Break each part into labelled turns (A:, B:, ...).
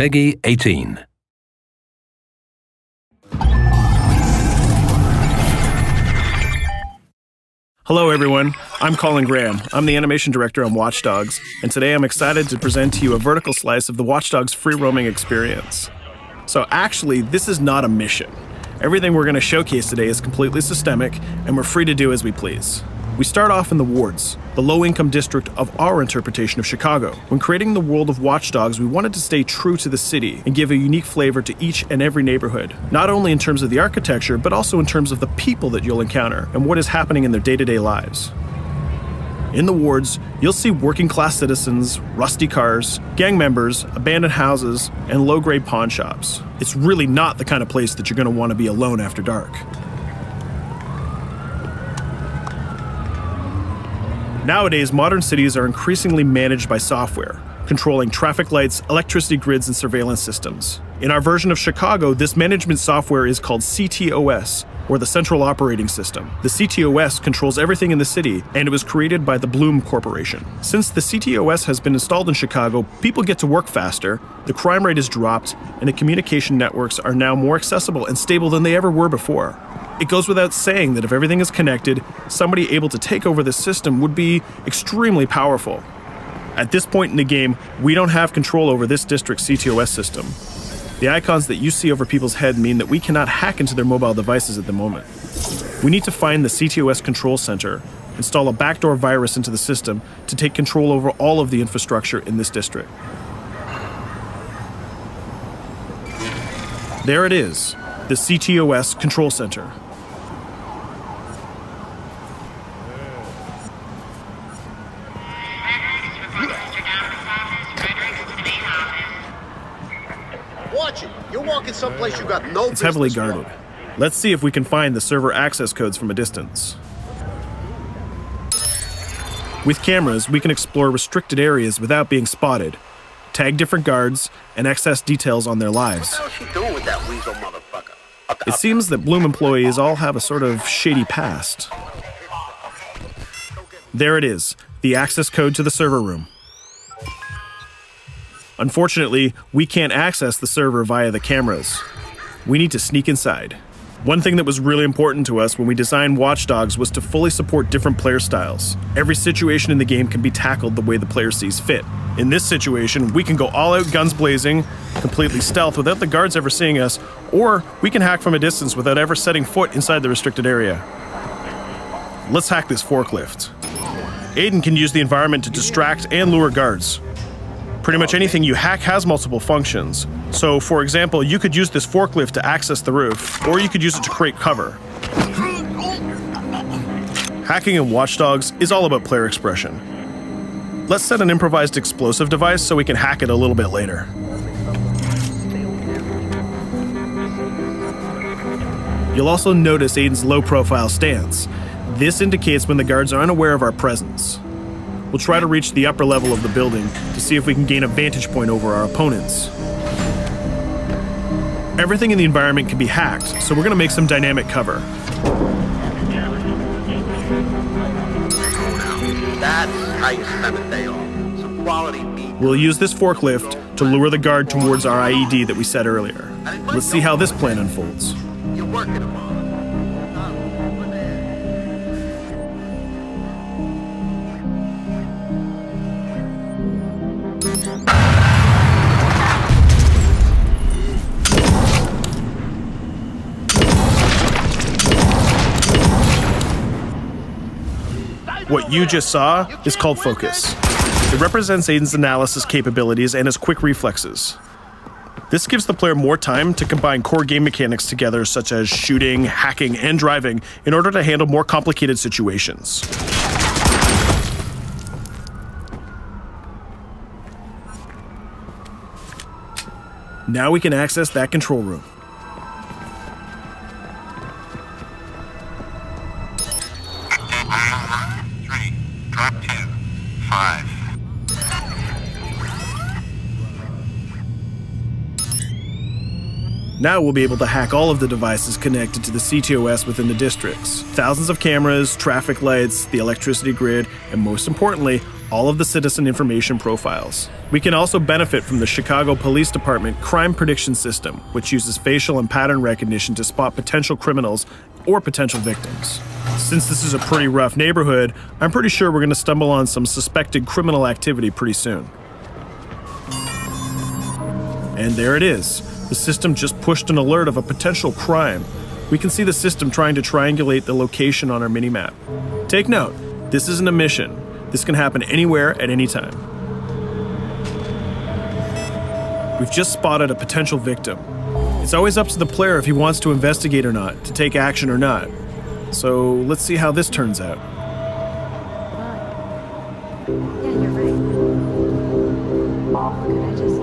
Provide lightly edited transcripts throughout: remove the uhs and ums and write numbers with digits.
A: Peggy 18.
B: Hello everyone, I'm Colin Graham. I'm the animation director on Watch Dogs, and today I'm excited to present to you a vertical slice of the Watch Dogs free roaming experience. So actually, this is not a mission. Everything we're going to showcase today is completely systemic, and we're free to do as we please. We start off in the wards, the low-income district of our interpretation of Chicago. When creating the world of Watch Dogs, we wanted to stay true to the city and give a unique flavor to each and every neighborhood, not only in terms of the architecture, but also in terms of the people that you'll encounter and what is happening in their day-to-day lives. In the wards, you'll see working-class citizens, rusty cars, gang members, abandoned houses, and low-grade pawn shops. It's really not the kind of place that you're going to want to be alone after dark. Nowadays, modern cities are increasingly managed by software, controlling traffic lights, electricity grids, and surveillance systems. In our version of Chicago, this management software is called CTOS, or the Central Operating System. The CTOS controls everything in the city, and it was created by the Bloom Corporation. Since the CTOS has been installed in Chicago, people get to work faster, the crime rate has dropped, and the communication networks are now more accessible and stable than they ever were before. It goes without saying that if everything is connected, somebody able to take over the system would be extremely powerful. At this point in the game, we don't have control over this district's CTOS system. The icons that you see over people's head mean that we cannot hack into their mobile devices at the moment. We need to find the CTOS control center, install a backdoor virus into the system to take control over all of the infrastructure in this district. There it is, the CTOS control center.
C: Watch it. You're walking someplace you got no business.
B: It's heavily guarded. Let's see if we can find the server access codes from a distance. With cameras, we can explore restricted areas without being spotted, tag different guards, and access details on their lives.
C: What the hell is she doing with that weasel motherfucker?
B: It seems that Bloom employees all have a sort of shady past. There it is, the access code to the server room. Unfortunately, we can't access the server via the cameras. We need to sneak inside. One thing that was really important to us when we designed Watch Dogs was to fully support different player styles. Every situation in the game can be tackled the way the player sees fit. In this situation, we can go all out guns blazing, completely stealth without the guards ever seeing us, or we can hack from a distance without ever setting foot inside the restricted area. Let's hack this forklift. Aiden can use the environment to distract and lure guards. Pretty much anything you hack has multiple functions. So, for example, you could use this forklift to access the roof, or you could use it to create cover. Hacking in Watch Dogs is all about player expression. Let's set an improvised explosive device so we can hack it a little bit later. You'll also notice Aiden's low-profile stance. This indicates when the guards are unaware of our presence. We'll try to reach the upper level of the building to see if we can gain a vantage point over our opponents. Everything in the environment can be hacked, so we're going to make some dynamic cover.
C: That's how you spend a day off. Some quality meat.
B: We'll use this forklift to lure the guard towards our IED that we set earlier. Let's see how this plan unfolds.
C: You're working them on.
B: What you just saw is called focus. It represents Aiden's analysis capabilities and his quick reflexes. This gives the player more time to combine core game mechanics together, such as shooting, hacking, and driving, in order to handle more complicated situations. Now we can access that control room.
D: Drop 2, 5.
B: Now we'll be able to hack all of the devices connected to the CTOS within the districts. Thousands of cameras, traffic lights, the electricity grid, and most importantly, all of the citizen information profiles. We can also benefit from the Chicago Police Department Crime Prediction System, which uses facial and pattern recognition to spot potential criminals or potential victims. Since this is a pretty rough neighborhood, I'm pretty sure we're going to stumble on some suspected criminal activity pretty soon. And there it is. The system just pushed an alert of a potential crime. We can see the system trying to triangulate the location on our minimap. Take note, this isn't a mission. This can happen anywhere at any time. We've just spotted a potential victim. It's always up to the player if he wants to investigate or not, to take action or not. So let's see how this turns out.
A: Yeah, you're right. Could I just...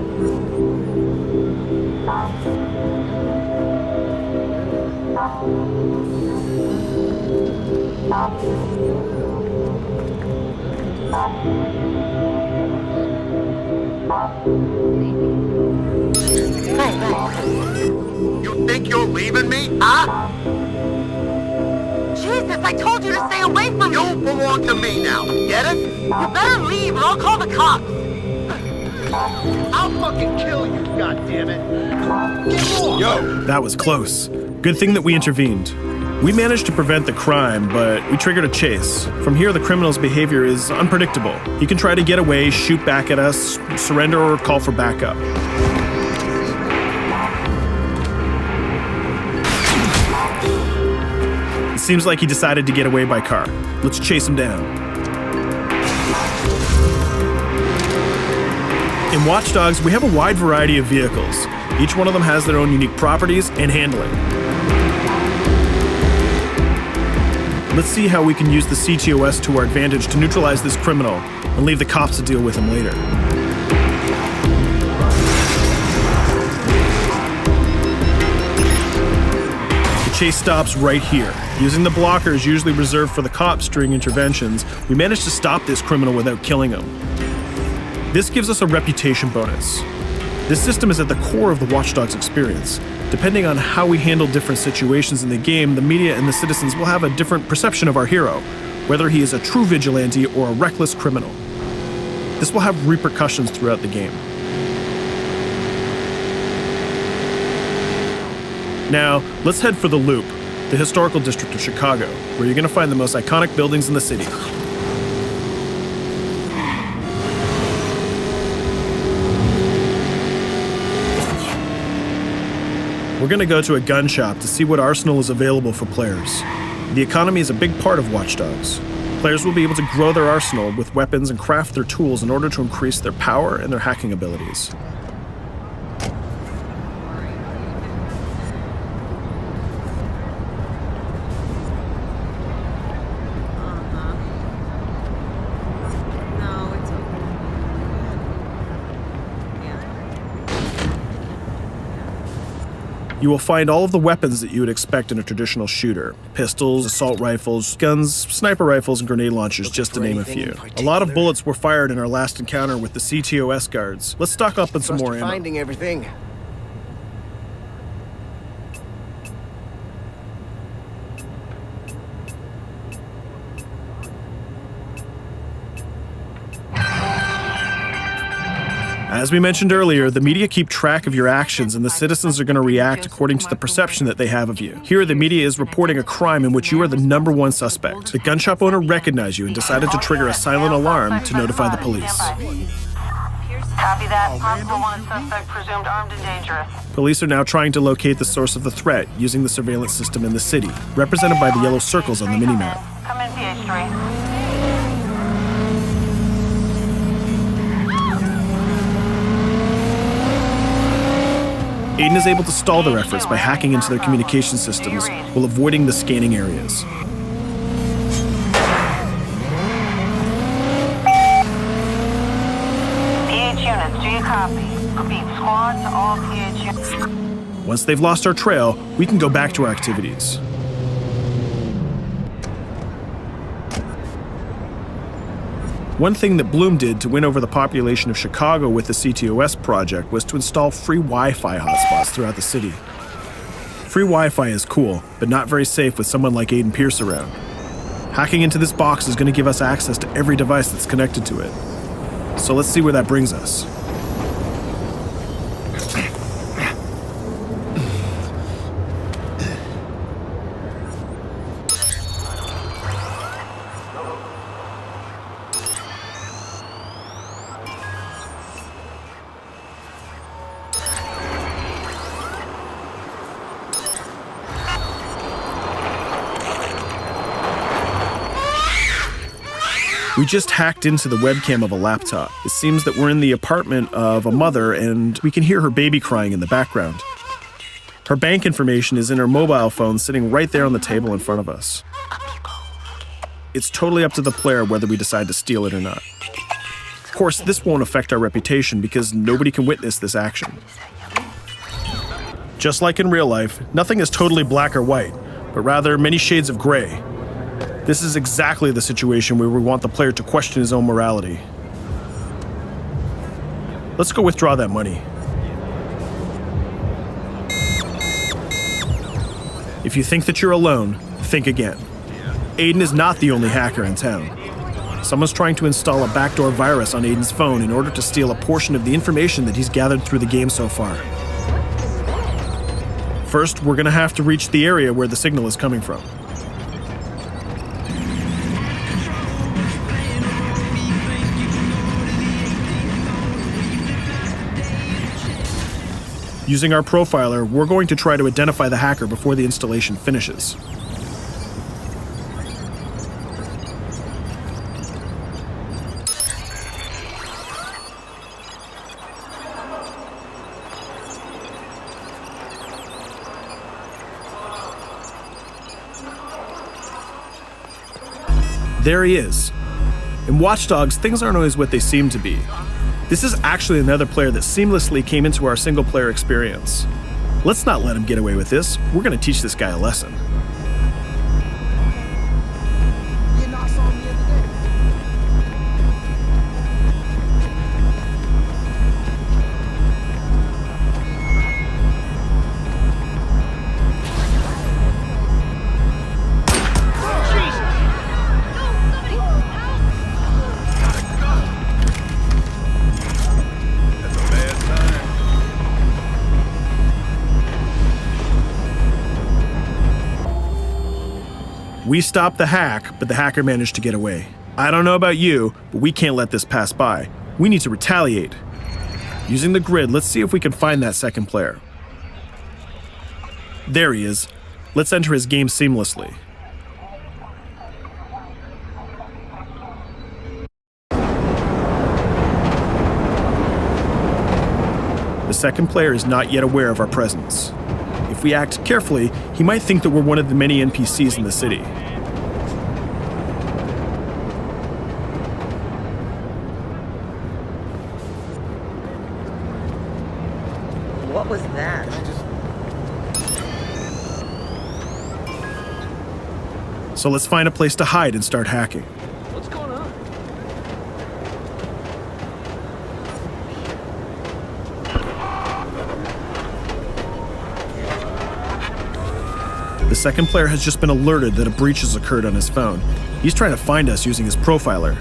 C: You think you're leaving me? Huh?
E: Jesus, I told you to stay away from me!
C: You belong to me now. Get it?
E: You better leave or I'll call the cops!
C: I'll fucking kill you, goddammit. Get off! Yo!
B: That was close. Good thing that we intervened. We managed to prevent the crime, but we triggered a chase. From here, the criminal's behavior is unpredictable. He can try to get away, shoot back at us, surrender, or call for backup. It seems like he decided to get away by car. Let's chase him down. In Watch Dogs, we have a wide variety of vehicles. Each one of them has their own unique properties and handling. Let's see how we can use the CTOS to our advantage to neutralize this criminal and leave the cops to deal with him later. The chase stops right here. Using the blockers usually reserved for the cops during interventions, we managed to stop this criminal without killing him. This gives us a reputation bonus. This system is at the core of the Watch Dogs experience. Depending on how we handle different situations in the game, the media and the citizens will have a different perception of our hero, whether he is a true vigilante or a reckless criminal. This will have repercussions throughout the game. Now, let's head for the Loop, the historical district of Chicago, where you're going to find the most iconic buildings in the city. We're going to go to a gun shop to see what arsenal is available for players. The economy is a big part of Watch Dogs. Players will be able to grow their arsenal with weapons and craft their tools in order to increase their power and their hacking abilities.
A: No, it's okay.
B: You will find all of the weapons that you would expect in a traditional shooter. Pistols, assault rifles, guns, sniper rifles, and grenade launchers, just to name a few. A lot of bullets were fired in our last encounter with the CTOS guards. Let's stock up on some more ammo.
F: Finding everything.
B: As we mentioned earlier, the media keep track of your actions and the citizens are going to react according to the perception that they have of you. Here, the media is reporting a crime in which you are the #1 suspect. The gun shop owner recognized you and decided to trigger a silent alarm to notify the police.
E: Copy that. Possible wanted suspect presumed armed and dangerous.
B: Police are now trying to locate the source of the threat using the surveillance system in the city, represented by the yellow circles on the minimap.
E: Come in, PH3.
B: Aiden is able to stall their efforts by hacking into their communication systems while avoiding the scanning areas.
E: PH units, do you copy? Repeat, squad to all PH units.
B: Once they've lost our trail, we can go back to our activities. One thing that Bloom did to win over the population of Chicago with the CTOS project was to install free Wi-Fi hotspots throughout the city. Free Wi-Fi is cool, but not very safe with someone like Aiden Pierce around. Hacking into this box is going to give us access to every device that's connected to it. So let's see where that brings us. We just hacked into the webcam of a laptop. It seems that we're in the apartment of a mother and we can hear her baby crying in the background. Her bank information is in her mobile phone sitting right there on the table in front of us. It's totally up to the player whether we decide to steal it or not. Of course, this won't affect our reputation because nobody can witness this action. Just like in real life, nothing is totally black or white, but rather many shades of gray. This is exactly the situation where we want the player to question his own morality. Let's go withdraw that money. If you think that you're alone, think again. Aiden is not the only hacker in town. Someone's trying to install a backdoor virus on Aiden's phone in order to steal a portion of the information that he's gathered through the game so far. First, we're gonna have to reach the area where the signal is coming from. Using our profiler, we're going to try to identify the hacker before the installation finishes. There he is. In Watch Dogs, things aren't always what they seem to be. This is actually another player that seamlessly came into our single-player experience. Let's not let him get away with this. We're going to teach this guy a lesson. We stopped the hack, but the hacker managed to get away. I don't know about you, but we can't let this pass by. We need to retaliate. Using the grid, let's see if we can find that second player. There he is. Let's enter his game seamlessly. The second player is not yet aware of our presence. If we act carefully, he might think that we're one of the many NPCs in the city.
A: What was that?
B: So let's find a place to hide and start hacking.
F: What's going on?
B: The second player has just been alerted that a breach has occurred on his phone. He's trying to find us using his profiler.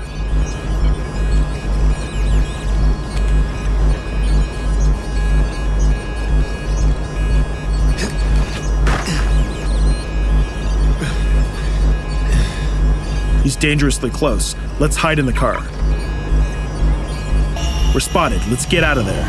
B: He's dangerously close. Let's hide in the car. We're spotted. Let's get out of there.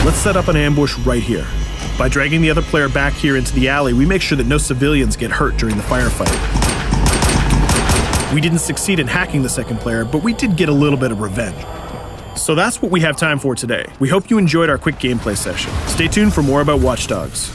B: Let's set up an ambush right here. By dragging the other player back here into the alley, we make sure that no civilians get hurt during the firefight. We didn't succeed in hacking the second player, but we did get a little bit of revenge. So that's what we have time for today. We hope you enjoyed our quick gameplay session. Stay tuned for more about Watch Dogs.